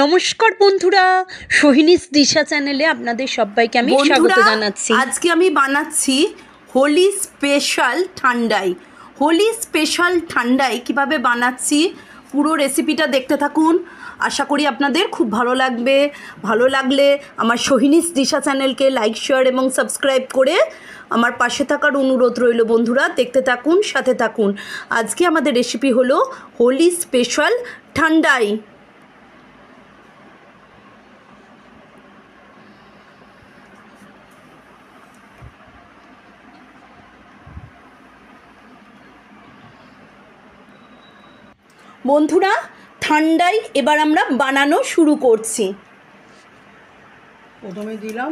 নমস্কার বন্ধুরা, সোহিনীস দিশা চ্যানেলে আপনাদের সবাইকে আমি স্বাগত জানাচ্ছি। আজকে আমি বানাচ্ছি হোলি স্পেশাল ঠান্ডাই। হোলি স্পেশাল ঠান্ডাই কিভাবে বানাচ্ছি পুরো রেসিপিটা দেখতে থাকুন। আশা করি আপনাদের খুব ভালো লাগবে। ভালো লাগলে আমার সোহিনীস দিশা চ্যানেলকে লাইক, শেয়ার এবং সাবস্ক্রাইব করে আমার পাশে থাকার অনুরোধ রইল। বন্ধুরা দেখতে থাকুন, সাথে থাকুন। আজকে আমাদের রেসিপি হলো হোলি স্পেশাল ঠান্ডাই। বন্ধুরা ঠান্ডাই এবার আমরা বানানো শুরু করছি। প্রথমে দিলাম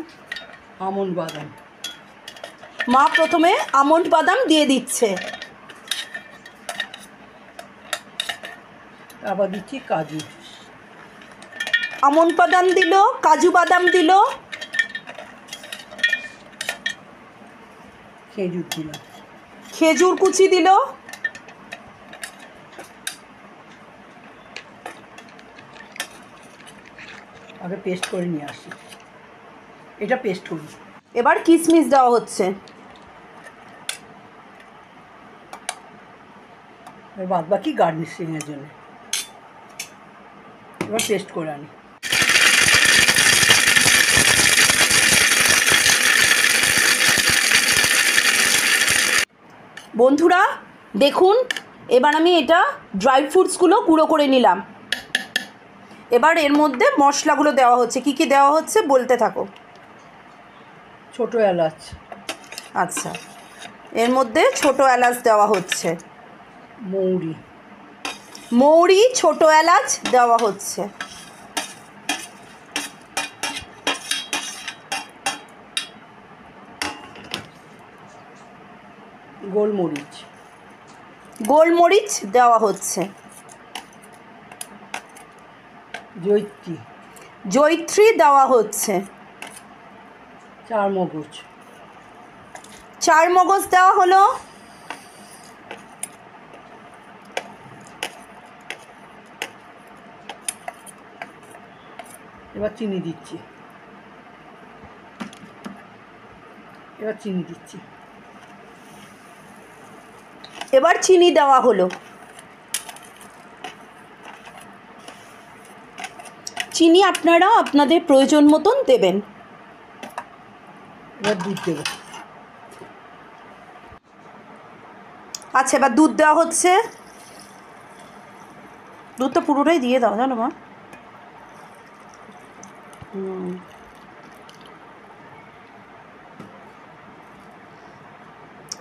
আমন্ড বাদাম। মা প্রথমে আমন্ড বাদাম দিয়ে দিচ্ছে, আবার দিচ্ছি কাজু। আমন্ড বাদাম দিল, কাজু বাদাম দিল, খেজুর দিলাম। খেজুর কুচি দিল, আগে পেস্ট করে নিয়ে আসি, এটা পেস্ট করি। এবার কিশমিশ দেওয়া হচ্ছে। এবার বাদ বাকি গার্নিশিংয়ের জন্য এবার পেস্ট করে আনি। বন্ধুরা দেখুন, এবার আমি এটা ড্রাই ফ্রুটসগুলো গুঁড়ো করে নিলাম। এবার এর মধ্যে মশলাগুলো দেওয়া হচ্ছে। কি কি দেওয়া হচ্ছে বলতে থাকো। ছোট এলাচ, আচ্ছা, এর মধ্যে ছোট এলাচ দেওয়া হচ্ছে, মৌরি, মৌরি, ছোট এলাচ দেওয়া হচ্ছে, গোলমরিচ, গোলমরিচ দেওয়া হচ্ছে, জয়িত্রী, জয়িত্রী দেওয়া হচ্ছে, চারমগজ, চারমগজ দেওয়া হলো, এবার চিনি দিচ্ছি, এবার চিনি দিচ্ছি, এবার চিনি দেওয়া হলো। চিনি আপনারা আপনাদের প্রয়োজন মতন দেবেন। এবার দুধ দেবো। আচ্ছা, এবার দুধ দেওয়া হচ্ছে। দুধটা পুরোটাই দিয়ে দাও, জানো মা।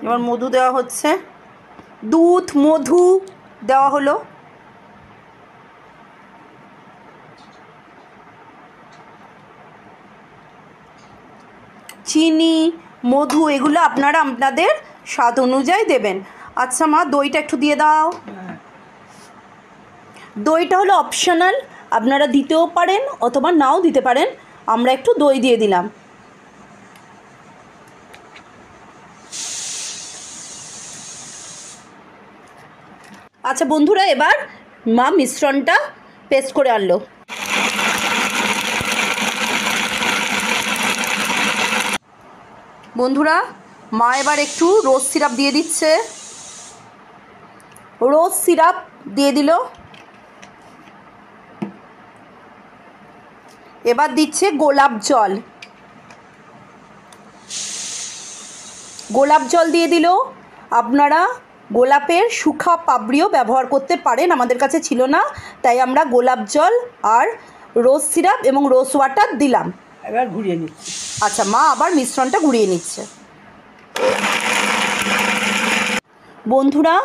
এবার মধু দেওয়া হচ্ছে। দুধ, মধু দেওয়া হলো। চিনি, মধু এগুলো আপনারা আপনাদের স্বাদ অনুযায়ী দেবেন। আচ্ছা মা, দইটা একটু দিয়ে দাও। দইটা হলো অপশনাল, আপনারা দিতেও পারেন অথবা নাও দিতে পারেন। আমরা একটু দই দিয়ে দিলাম। আচ্ছা বন্ধুরা, এবার মা মিশ্রণটা পেস্ট করে আনলো। বন্ধুরা মা এবার একটু রোজ সিরাপ দিয়ে দিচ্ছে। রোজ সিরাপ দিয়ে দিল। এবার দিচ্ছে গোলাপ জল। গোলাপ জল দিয়ে দিল। আপনারা গোলাপের শুকা পাপড়িও ব্যবহার করতে পারেন, আমাদের কাছে ছিল না তাই আমরা গোলাপ জল আর রোজ সিরাপ এবং রোজ ওয়াটার দিলাম। এবার ঘুরিয়ে নিচ্ছি। আচ্ছা, মা আবার মিশ্রণটা ঘুরিয়ে নিচ্ছে। বন্ধুরা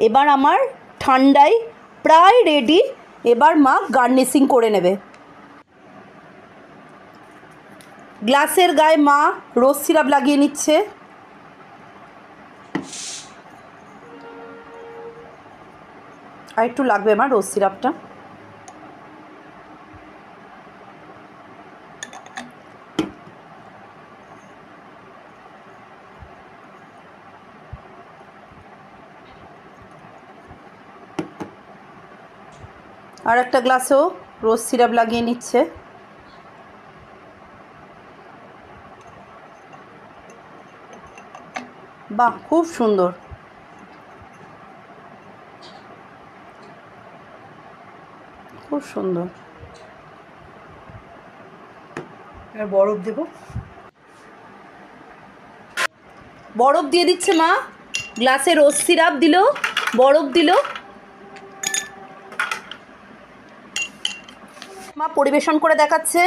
এবার আমার ঠান্ডাই প্রায় রেডি। এবার মা গার্নিশিং করে নেবে। গ্লাসের গায়ে মা রোজ সিরাপ লাগিয়ে নিচ্ছে। আর একটু লাগবে মা রোজ সিরাপটা। আর একটা গ্লাসেও রোজ সিরাপ লাগিয়ে নিচ্ছে। বাহ, খুব সুন্দর। খুব সুন্দর। এবার বরফ দেবো। বরফ দিয়ে দিচ্ছে মা, গ্লাসে রোজ সিরাপ দিল, বরফ দিল। মা পরিবেশন করে দেখাচ্ছে।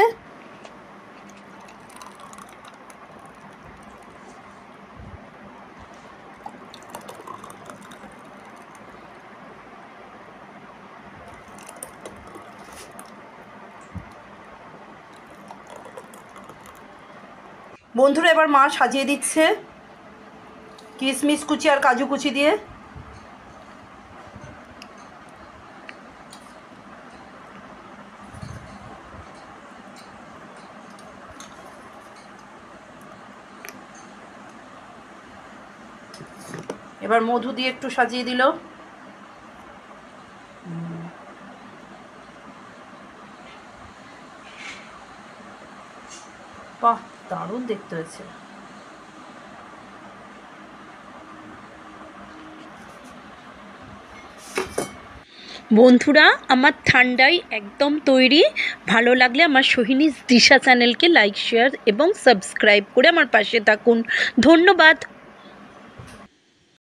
বন্ধুরা এবার মা সাজিয়ে দিচ্ছে কিশমিশ কুচি আর কাজু কুচি দিয়ে। এবার মধু দিয়ে একটু সাজিয়ে দিল। বাহ, দারুণ দেখতে হয়েছে। বন্ধুরা আমার ঠান্ডাই একদম তৈরি। ভালো লাগলে আমার সোহিনীস দিশা চ্যানেলকে লাইক শেয়ার এবং সাবস্ক্রাইব করে আমার পাশে থাকুন। ধন্যবাদ।